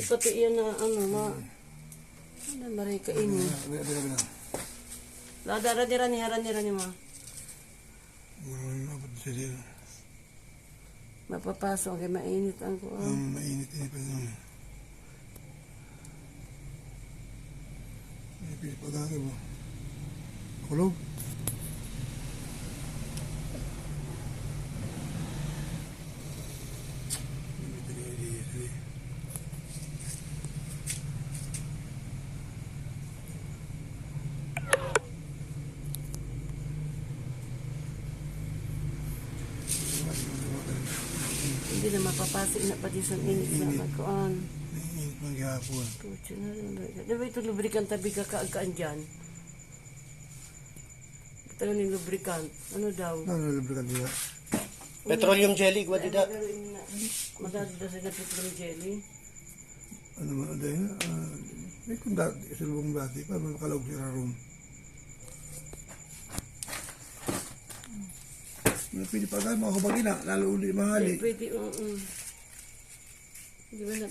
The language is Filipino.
pati yan na ano maray kainin. Ladara dira ni ma. Mapapasok kay mainit ang ko. Mainit pa naman. May pinipagano mo. Kulog. Hindi na mapapasok na pati sa init na magkuhan. Mainit maghapon. Pucha na rin. Di ba ito lubricant tabi kakaagaan dyan? Ito lang yung lubricant. Ano daw? Ano lubricant nila? Petroleum jelly, what did that? Madali daw sa petroleum jelly. Ano mo, dahil may kung dati, isulubong dati, para makalawag siya room. May pinipagano, mga kubagina, lalo uli mahali. Pwede, Di ba na